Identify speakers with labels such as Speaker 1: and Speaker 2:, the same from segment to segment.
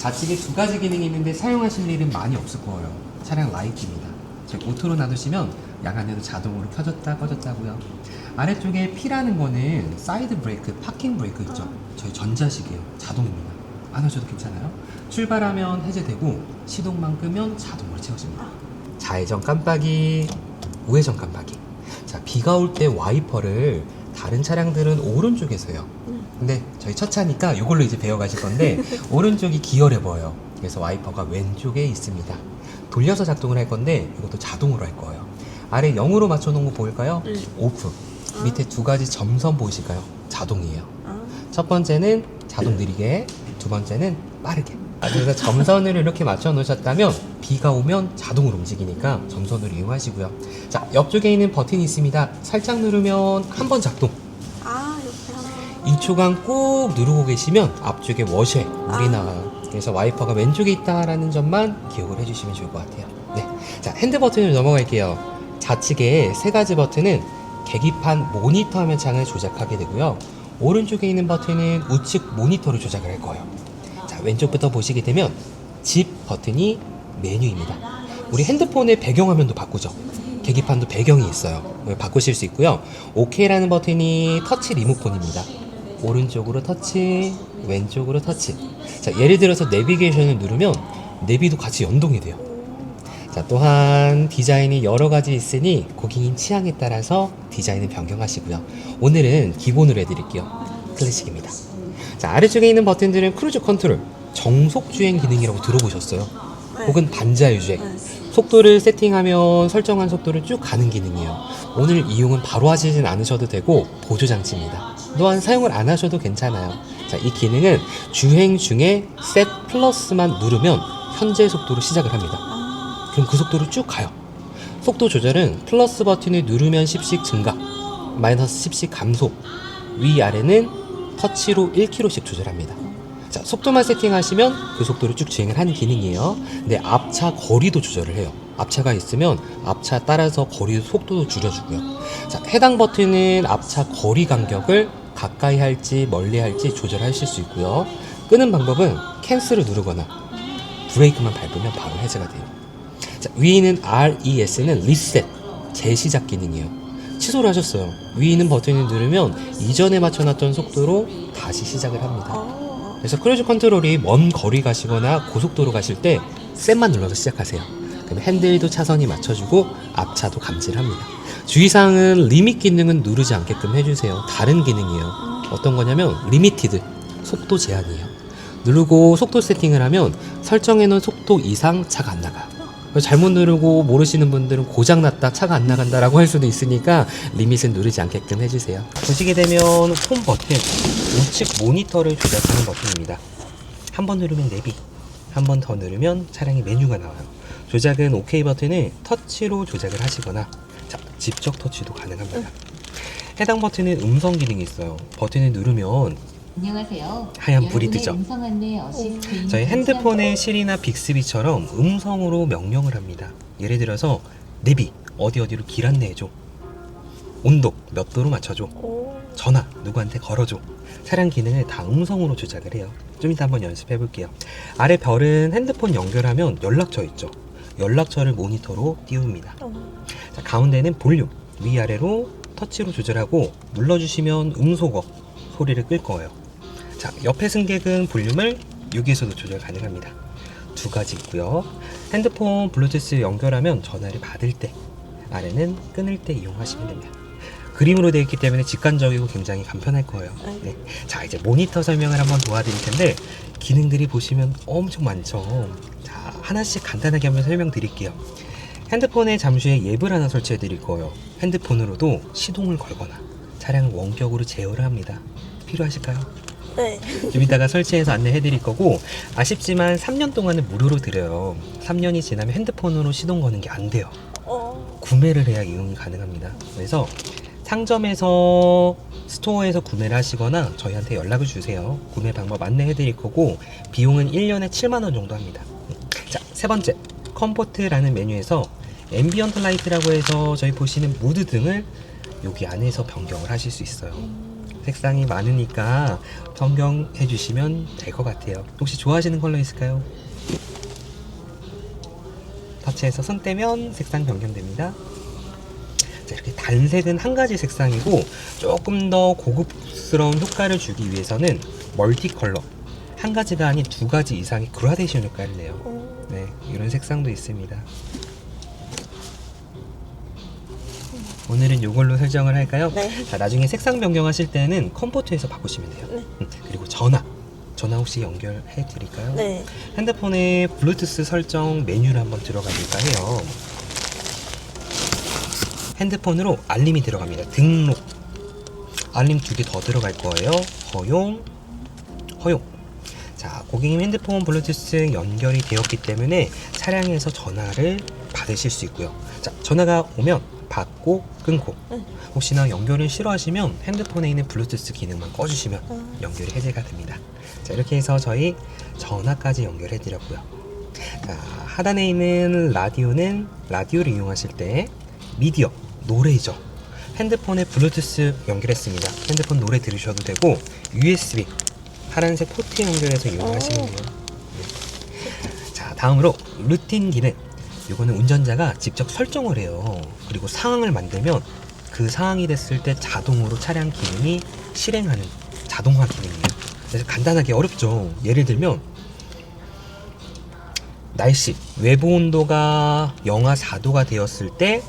Speaker 1: 좌측에 두 가지 기능이 있는데 사용하실 일은 많이 없을 거예요. 차량 라이트입니다. 즉 오토로 놔두시면 야간에도 자동으로 켜졌다 꺼졌다고요. 아래쪽에 P라는 거는 사이드 브레이크, 파킹 브레이크 있죠. 저희 전자식이에요. 자동입니다. 안 하셔도 괜찮아요. 출발하면 해제되고 시동만 끄면 자동으로 채워집니다. 좌회전 깜빡이, 우회전 깜빡이. 자, 비가 올 때 와이퍼를 다른 차량들은 오른쪽에서요. 근데 저희 첫 차니까 이걸로 이제 배워가실 건데 오른쪽이 기어레 버예요. 그래서 와이퍼가 왼쪽에 있습니다. 돌려서 작동을 할 건데 이것도 자동으로 할 거예요. 아래 0으로 맞춰놓은 거 보일까요? 오프. 밑에 두 가지 점선 보이실까요? 자동이에요. 첫 번째는 자동 느리게, 두 번째는 빠르게. 그래서 점선을 이렇게 맞춰 놓으셨다면 비가 오면 자동으로 움직이니까 점선을 이용하시고요. 자, 옆쪽에 있는 버튼이 있습니다. 살짝 누르면 한 번 작동.
Speaker 2: 이렇게 하나.
Speaker 1: 2초간 꾹 누르고 계시면 앞쪽에 워셔에 물이 나와요. 그래서 와이퍼가 왼쪽에 있다라는 점만 기억을 해주시면 좋을 것 같아요. 네, 자, 핸드 버튼으로 넘어갈게요. 좌측에 세 가지 버튼은 계기판 모니터 화면 창을 조작하게 되고요. 오른쪽에 있는 버튼은 우측 모니터를 조작을 할 거예요. 자, 왼쪽부터 보시게 되면 집 버튼이 메뉴입니다. 우리 핸드폰의 배경화면도 바꾸죠. 계기판도 배경이 있어요. 바꾸실 수 있고요. OK라는 버튼이 터치 리모컨입니다. 오른쪽으로 터치, 왼쪽으로 터치. 자, 예를 들어서 내비게이션을 누르면 내비도 같이 연동이 돼요. 자, 또한 디자인이 여러 가지 있으니 고객님 취향에 따라서 디자인을 변경하시고요. 오늘은 기본으로 해드릴게요. 클래식입니다. 자, 아래쪽에 있는 버튼들은 크루즈 컨트롤, 정속 주행 기능이라고 들어보셨어요? 혹은 반자율 주행. 속도를 세팅하면 설정한 속도를 쭉 가는 기능이에요. 오늘 이용은 바로 하시진 않으셔도 되고 보조 장치입니다. 또한 사용을 안 하셔도 괜찮아요. 자, 이 기능은 주행 중에 셋 플러스만 누르면 현재 속도로 시작을 합니다. 그럼 그 속도로 쭉 가요. 속도 조절은 플러스 버튼을 누르면 10씩 증가, 마이너스 10씩 감소, 위아래는 터치로 1km씩 조절합니다. 자, 속도만 세팅하시면 그 속도를 쭉 주행을 하는 기능이에요. 근데 앞차 거리도 조절을 해요. 앞차가 있으면 앞차 따라서 거리 속도도 줄여주고요. 자, 해당 버튼은 앞차 거리 간격을 가까이 할지 멀리 할지 조절하실 수 있고요. 끄는 방법은 캔슬을 누르거나 브레이크만 밟으면 바로 해제가 돼요. 자, 위에 있는 RES는 리셋, 재시작 기능이에요. 취소를 하셨어요. 위에 있는 버튼을 누르면 이전에 맞춰놨던 속도로 다시 시작을 합니다. 그래서 크루즈 컨트롤이 먼 거리 가시거나 고속도로 가실 때 셋만 눌러서 시작하세요. 그럼 핸들도 차선이 맞춰주고 앞차도 감지를 합니다. 주의사항은 리밋 기능은 누르지 않게끔 해주세요. 다른 기능이에요. 어떤 거냐면 리미티드, 속도 제한이에요. 누르고 속도 세팅을 하면 설정해놓은 속도 이상 차가 안 나가요. 잘못 누르고 모르시는 분들은 고장났다, 차가 안 나간다라고 할 수도 있으니까 리밋은 누르지 않게끔 해주세요. 보시게 되면 홈 버튼, 우측 모니터를 조작하는 버튼입니다. 한 번 누르면 내비, 한 번 더 누르면 차량의 메뉴가 나와요. 조작은 OK 버튼을 터치로 조작을 하시거나 자, 직접 터치도 가능합니다. 해당 버튼은 음성 기능이 있어요. 버튼을 누르면
Speaker 3: 안녕하세요.
Speaker 1: 하얀 불이 뜨죠.
Speaker 3: 음성 안내 어시스트
Speaker 1: 저희 핸드폰의 시리나 빅스비처럼 음성으로 명령을 합니다. 예를 들어서 내비 어디로 길 안내해줘, 온도 몇 도로 맞춰줘, 전화 누구한테 걸어줘. 차량 기능을 다 음성으로 조작을 해요. 좀 이따 한번 연습해 볼게요. 아래 별은 핸드폰 연결하면 연락처 있죠. 연락처를 모니터로 띄웁니다. 자, 가운데는 볼륨, 위아래로 터치로 조절하고 눌러주시면 음소거 소리를 끌 거예요. 자, 옆에 승객은 볼륨을 여기에서도 조절 가능합니다. 두 가지 있고요. 핸드폰 블루투스 연결하면 전화를 받을 때, 아래는 끊을 때 이용하시면 됩니다. 그림으로 되어 있기 때문에 직관적이고 굉장히 간편할 거예요. 네. 자, 이제 모니터 설명을 한번 도와드릴 텐데 기능들이 보시면 엄청 많죠. 자, 하나씩 간단하게 한번 설명드릴게요. 핸드폰에 잠수에 앱을 하나 설치해 드릴 거예요. 핸드폰으로도 시동을 걸거나 차량을 원격으로 제어를 합니다. 필요하실까요?
Speaker 2: 네.
Speaker 1: 좀 이따가 설치해서 안내해 드릴 거고, 아쉽지만 3년 동안은 무료로 드려요. 3년이 지나면 핸드폰으로 시동 거는 게 안 돼요. 구매를 해야 이용이 가능합니다. 그래서 상점에서 스토어에서 구매를 하시거나 저희한테 연락을 주세요. 구매 방법 안내해 드릴 거고, 비용은 1년에 7만 원 정도 합니다. 자, 세 번째, 컴포트라는 메뉴에서 앰비언트 라이트라고 해서 저희 보시는 무드 등을 여기 안에서 변경을 하실 수 있어요. 색상이 많으니까 변경해 주시면 될 것 같아요. 혹시 좋아하시는 컬러 있을까요? 터치해서 손 떼면 색상 변경됩니다. 자, 이렇게 단색은 한 가지 색상이고 조금 더 고급스러운 효과를 주기 위해서는 멀티 컬러, 한 가지가 아닌 두 가지 이상의 그라데이션 효과를 내요. 네, 이런 색상도 있습니다. 오늘은 이걸로 설정을 할까요?
Speaker 2: 네.
Speaker 1: 자, 나중에 색상 변경하실 때는 컴포트에서 바꾸시면 돼요.
Speaker 2: 네.
Speaker 1: 그리고 전화 혹시 연결해 드릴까요?
Speaker 2: 네.
Speaker 1: 핸드폰에 블루투스 설정 메뉴를 한번 들어가 볼까 해요. 핸드폰으로 알림이 들어갑니다. 등록 알림 2개 더 들어갈 거예요. 허용. 자, 고객님 핸드폰 블루투스 연결이 되었기 때문에 차량에서 전화를 받으실 수 있고요. 자, 전화가 오면 받고 끊고, 혹시나 연결을 싫어하시면 핸드폰에 있는 블루투스 기능만 꺼주시면 연결이 해제가 됩니다. 자, 이렇게 해서 저희 전화까지 연결해 드렸고요. 자, 하단에 있는 라디오는 라디오를 이용하실 때 미디어, 노래죠. 핸드폰에 블루투스 연결했습니다. 핸드폰 노래 들으셔도 되고, USB 파란색 포트 연결해서 이용하시면 돼요. 네. 자, 다음으로 루틴 기능. 이거는 운전자가 직접 설정을 해요. 그리고 상황을 만들면 그 상황이 됐을 때 자동으로 차량 기능이 실행하는 자동화 기능이에요. 그래서 간단하게 어렵죠. 예를 들면 날씨, 외부 온도가 영하 4도가 되었을 때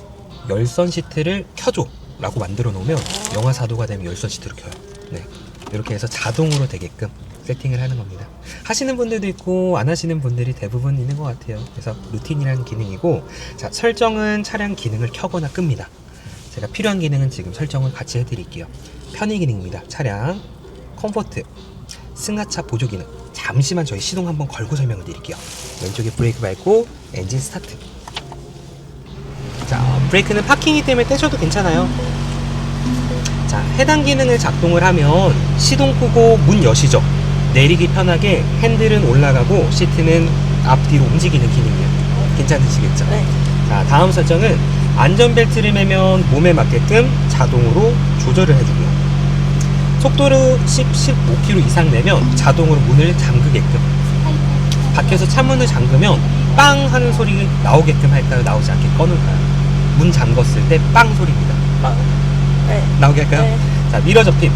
Speaker 1: 열선 시트를 켜줘 라고 만들어 놓으면 영하 4도가 되면 열선 시트를 켜요. 네, 이렇게 해서 자동으로 되게끔 세팅을 하는 겁니다. 하시는 분들도 있고 안 하시는 분들이 대부분 있는 것 같아요. 그래서 루틴이라는 기능이고, 자, 설정은 차량 기능을 켜거나 끕니다. 제가 필요한 기능은 지금 설정을 같이 해드릴게요. 편의 기능입니다. 차량, 컴포트, 승하차 보조 기능. 잠시만 저희 시동 한번 걸고 설명을 드릴게요. 왼쪽에 브레이크 밟고 엔진 스타트. 자, 브레이크는 파킹이기 때문에 떼셔도 괜찮아요. 자, 해당 기능을 작동을 하면 시동 끄고 문 여시죠. 내리기 편하게 핸들은 올라가고 시트는 앞뒤로 움직이는 기능이에요. 괜찮으시겠죠?
Speaker 2: 네.
Speaker 1: 자, 다음 설정은 안전벨트를 매면 몸에 맞게끔 자동으로 조절을 해주고요. 속도를 15km 이상 내면 자동으로 문을 잠그게끔, 밖에서 차문을 잠그면 빵 하는 소리 나오게끔 할까요? 나오지 않게 꺼놓을까요? 문 잠궜을 때 빵 소리입니다.
Speaker 2: 네.
Speaker 1: 나오게 할까요?
Speaker 2: 네.
Speaker 1: 자, 미러 접힘.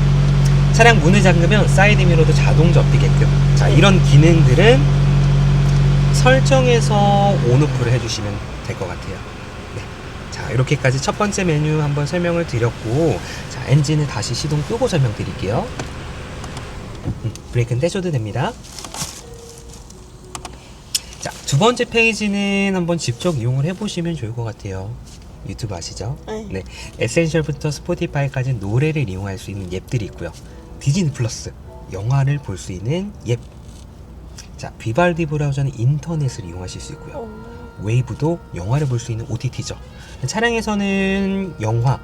Speaker 1: 차량 문을 잠그면 사이드 미러도 자동 접히게끔. 자, 이런 기능들은 설정해서 온오프를 해주시면 될 것 같아요. 네. 자, 이렇게까지 첫 번째 메뉴 한번 설명을 드렸고, 자, 엔진을 다시 시동 끄고 설명드릴게요. 브레이크는 떼셔도 됩니다. 자, 두 번째 페이지는 한번 직접 이용을 해보시면 좋을 것 같아요. 유튜브 아시죠?
Speaker 2: 네.
Speaker 1: 에센셜부터 스포티파이까지 노래를 이용할 수 있는 앱들이 있고요. 디즈니 플러스, 영화를 볼 수 있는 앱. 자, 비발디 브라우저는 인터넷을 이용하실 수 있고요. 웨이브도 영화를 볼 수 있는 OTT죠. 차량에서는 영화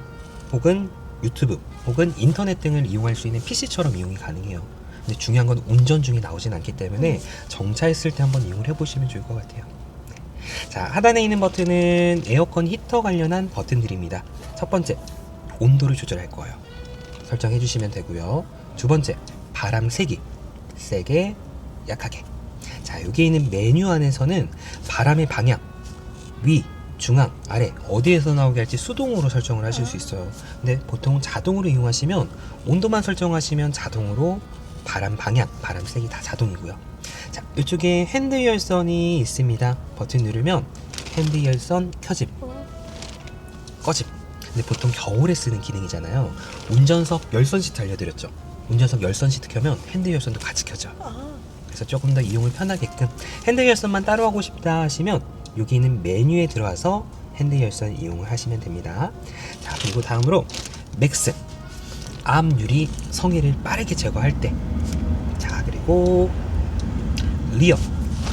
Speaker 1: 혹은 유튜브 혹은 인터넷 등을 이용할 수 있는 PC처럼 이용이 가능해요. 근데 중요한 건 운전 중에 나오진 않기 때문에 정차했을 때 한번 이용을 해보시면 좋을 것 같아요. 자, 하단에 있는 버튼은 에어컨 히터 관련한 버튼들입니다. 첫 번째, 온도를 조절할 거예요. 설정해 주시면 되고요. 두 번째, 바람 세기, 세게, 약하게. 자, 여기 있는 메뉴 안에서는 바람의 방향, 위, 중앙, 아래 어디에서 나오게 할지 수동으로 설정을 하실 수 있어요. 근데 보통 자동으로 이용하시면 온도만 설정하시면 자동으로 바람 방향, 바람 세기 다 자동이고요. 자, 이쪽에 핸드 열선이 있습니다. 버튼 누르면 핸드 열선 켜짐, 꺼짐. 근데 보통 겨울에 쓰는 기능이잖아요. 운전석 열선 시트 알려드렸죠. 운전석 열선 시트 켜면 핸드 열선도 같이 켜져. 그래서 조금 더 이용을 편하게끔, 핸드 열선만 따로 하고 싶다 하시면 여기 있는 메뉴에 들어와서 핸드 열선 이용을 하시면 됩니다. 자, 그리고 다음으로 맥스, 앞 유리 성에를 빠르게 제거할 때. 자, 그리고 리어,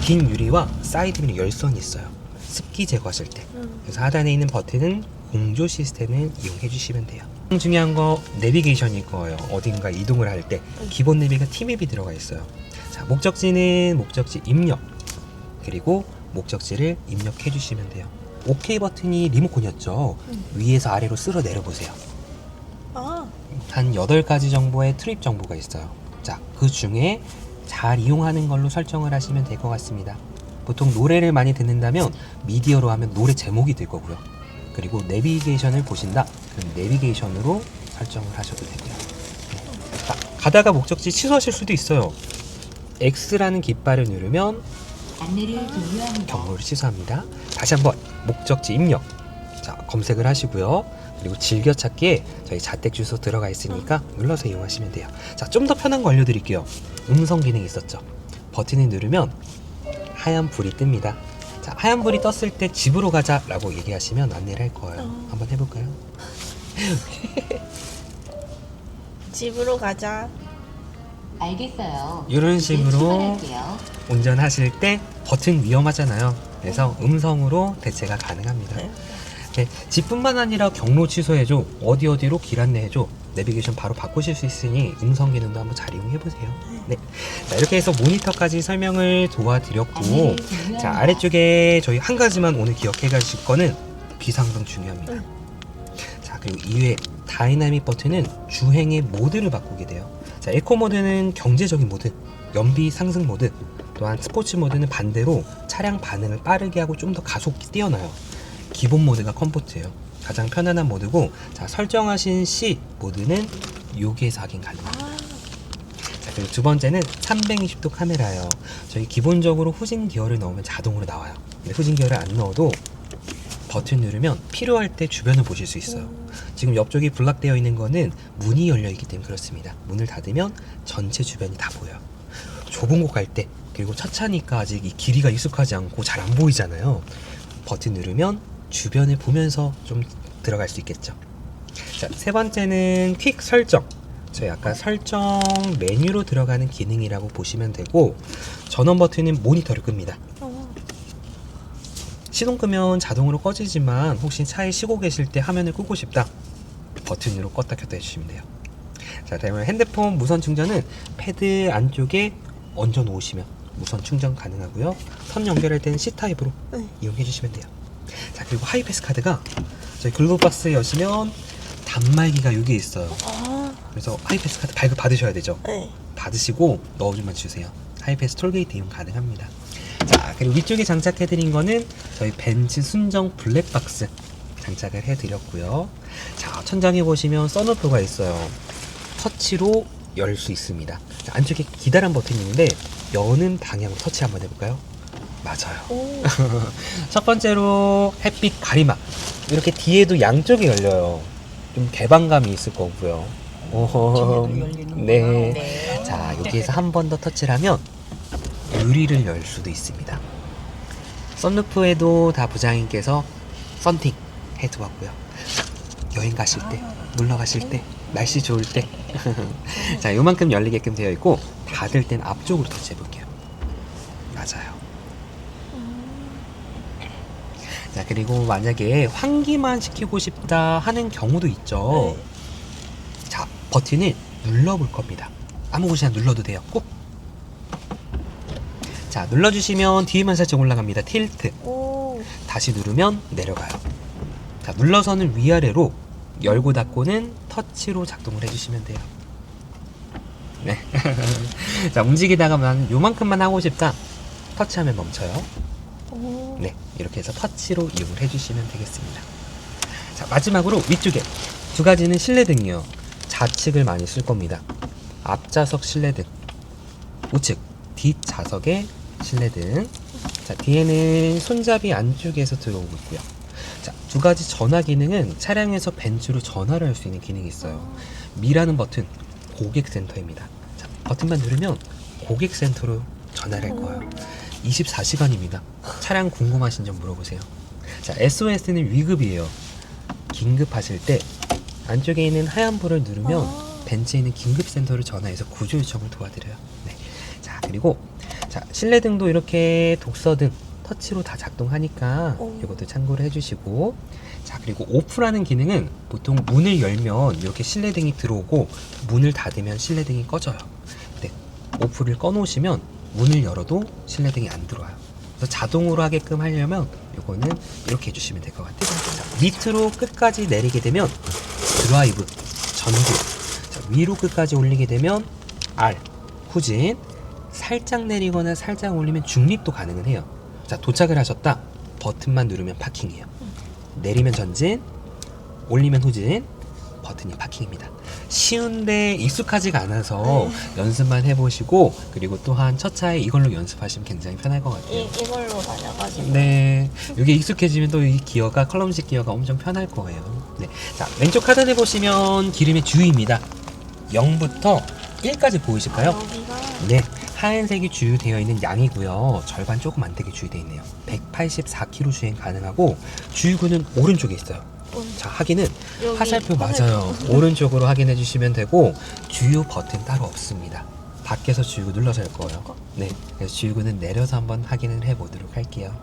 Speaker 1: 긴 유리와 사이드 미러 열선이 있어요. 습기 제거하실 때. 그래서 하단에 있는 버튼은 공조 시스템을 이용해 주시면 돼요. 중요한 거 내비게이션일 거예요. 어딘가 이동을 할 때 기본 내비가 T맵이 들어가 있어요. 자, 목적지는 목적지 입력, 그리고 목적지를 입력해 주시면 돼요. OK 버튼이 리모컨이었죠. 위에서 아래로 쓸어 내려 보세요. 한 8가지 정도의 트립 정보가 있어요. 자, 그 중에 잘 이용하는 걸로 설정을 하시면 될 것 같습니다. 보통 노래를 많이 듣는다면 미디어로 하면 노래 제목이 될 거고요. 그리고 내비게이션을 보신다. 그럼 내비게이션으로 설정을 하셔도 되고요. 네. 자, 가다가 목적지 취소하실 수도 있어요. X라는 깃발을 누르면
Speaker 3: 안내를 종료합니다.
Speaker 1: 경로를 취소합니다. 다시 한번 목적지 입력. 자, 검색을 하시고요. 그리고 즐겨찾기에 저희 자택 주소 들어가 있으니까 눌러서 이용하시면 돼요. 자, 좀 더 편한 거 알려드릴게요. 음성 기능이 있었죠. 버튼을 누르면 하얀 불이 뜹니다. 자, 하얀 불이 떴을 때 집으로 가자라고 얘기하시면 안내를 할 거예요. 한번 해볼까요?
Speaker 2: 집으로 가자.
Speaker 3: 알겠어요.
Speaker 1: 이런
Speaker 3: 이제
Speaker 1: 식으로
Speaker 3: 출발할게요.
Speaker 1: 운전하실 때 버튼 위험하잖아요. 그래서 음성으로 대체가 가능합니다.
Speaker 2: 네.
Speaker 1: 네, 집뿐만 아니라 경로 취소해줘, 어디로 길 안내해줘, 내비게이션 바로 바꾸실 수 있으니 음성 기능도 한번 잘 이용해보세요. 네, 자, 이렇게 해서 모니터까지 설명을 도와드렸고,
Speaker 3: 안내를 종료합니다.
Speaker 1: 자, 아래쪽에 저희 한 가지만 오늘 기억해 가실 거는 비상등 중요합니다. 자, 그리고 이외에 다이나믹 버튼은 주행의 모드를 바꾸게 돼요. 자, 에코 모드는 경제적인 모드, 연비 상승 모드, 또한 스포츠 모드는 반대로 차량 반응을 빠르게 하고 좀 더 가속이 뛰어나요. 기본 모드가 컴포트예요. 가장 편안한 모드고, 자, 설정하신 C 모드는 여기에서 확인 가능합니다. 자, 그리고 두 번째는 320도 카메라예요. 저희 기본적으로 후진 기어를 넣으면 자동으로 나와요. 근데 후진 기어를 안 넣어도 버튼 누르면 필요할 때 주변을 보실 수 있어요. 지금 옆쪽이 블락되어 있는 거는 문이 열려 있기 때문에 그렇습니다. 문을 닫으면 전체 주변이 다 보여요. 좁은 곳 갈 때, 그리고 첫 차니까 아직 이 길이가 익숙하지 않고 잘 안 보이잖아요. 버튼 누르면 주변을 보면서 좀 들어갈 수 있겠죠. 자, 세 번째는 퀵 설정. 저희 아까 설정 메뉴로 들어가는 기능이라고 보시면 되고, 전원 버튼은 모니터를 끕니다. 시동 끄면 자동으로 꺼지지만 혹시 차에 쉬고 계실 때 화면을 끄고 싶다, 버튼으로 껐다 켰다 해주시면 돼요. 자, 다음에 핸드폰 무선 충전은 패드 안쪽에 얹어 놓으시면 무선 충전 가능하고요. 선 연결할 때는 C타입으로 이용해 주시면 돼요. 자, 그리고 하이패스 카드가 저희 글로박스에 여시면 단말기가 여기에 있어요. 그래서 하이패스 카드 발급 받으셔야 되죠.
Speaker 2: 네.
Speaker 1: 받으시고 넣어주면 주세요. 하이패스 톨게이트 이용 가능합니다. 자, 그리고 위쪽에 장착해드린 거는 저희 벤츠 순정 블랙박스 장착을 해드렸고요. 자, 천장에 보시면 선루프가 있어요. 터치로 열 수 있습니다. 자, 안쪽에 기다란 버튼이 있는데 여는 방향 터치 한번 해볼까요? 맞아요. 첫 번째로 햇빛 가리막. 이렇게 뒤에도 양쪽이 열려요. 좀 개방감이 있을 거고요. 네.
Speaker 2: 네.
Speaker 1: 자, 여기에서 한 번 더 터치를 하면 유리를 열 수도 있습니다. 썬루프에도 다 부장님께서 썬팅 해두었고요. 여행 가실 때, 놀러 가실 때, 날씨 좋을 때. 자, 요만큼 열리게끔 되어 있고, 닫을 땐 앞쪽으로 터치해 볼게요. 맞아요. 자, 그리고 만약에 환기만 시키고 싶다 하는 경우도 있죠. 자, 버튼을 눌러볼 겁니다. 아무 곳이나 눌러도 돼요. 꾹. 자, 눌러주시면 뒤에만 살짝 올라갑니다. 틸트. 다시 누르면 내려가요. 자, 눌러서는 위아래로, 열고 닫고는 터치로 작동을 해주시면 돼요. 네. 자, 움직이다가만 요만큼만 하고 싶다, 터치하면 멈춰요. 네, 이렇게 해서 터치로 이용을 해주시면 되겠습니다. 자, 마지막으로 위쪽에 두 가지는 실내등이요. 좌측을 많이 쓸 겁니다. 앞좌석 실내등, 우측 뒷좌석의 실내등. 자, 뒤에는 손잡이 안쪽에서 들어오고 있고요. 자, 두 가지 전화 기능은 차량에서 벤츠로 전화를 할 수 있는 기능이 있어요. 미라는 버튼, 고객센터입니다. 자, 버튼만 누르면 고객센터로 전화를 할 거예요. 24시간입니다. 차량 궁금하신 점 물어보세요. 자, SOS는 위급이에요. 긴급하실 때 안쪽에 있는 하얀 불을 누르면 벤츠에 있는 긴급센터를 전화해서 구조 요청을 도와드려요. 네. 자, 그리고 자, 실내등도 이렇게 독서등 터치로 다 작동하니까 이것도 참고를 해주시고, 자, 그리고 오프라는 기능은 보통 문을 열면 이렇게 실내등이 들어오고 문을 닫으면 실내등이 꺼져요. 네. 오프를 꺼놓으시면 문을 열어도 실내등이 안 들어와요. 그래서 자동으로 하게끔 하려면 이거는 이렇게 해주시면 될 것 같아요. 자, 밑으로 끝까지 내리게 되면 드라이브, 전기, 위로 끝까지 올리게 되면 R, 후진. 살짝 내리거나 살짝 올리면 중립도 가능은 해요. 자, 도착을 하셨다. 버튼만 누르면 파킹이에요. 내리면 전진, 올리면 후진, 버튼이 파킹입니다. 쉬운데 익숙하지가 않아서 연습만 해보시고, 그리고 또한 첫 차에 이걸로 연습하시면 굉장히 편할 것 같아요.
Speaker 2: 이걸로 다녀가지고.
Speaker 1: 네, 이게 익숙해지면 또 이 기어가 클럼지 기어가 엄청 편할 거예요. 네, 자, 왼쪽 하단에 보시면 기름의 주유입니다. 0부터 1까지 보이실까요?
Speaker 2: 여기가
Speaker 1: 네, 하얀색이 주유되어 있는 양이고요. 절반 조금 안 되게 주유되어 있네요. 184km 주행 가능하고 주유구는 오른쪽에 있어요. 자, 확인은
Speaker 2: 여기
Speaker 1: 화살표 맞아요. 오른쪽으로 확인해 주시면 되고 주유 버튼 따로 없습니다. 밖에서 주유구 눌러서 할 거예요. 네, 그래서 주유구는 내려서 한번 확인을 해 보도록 할게요.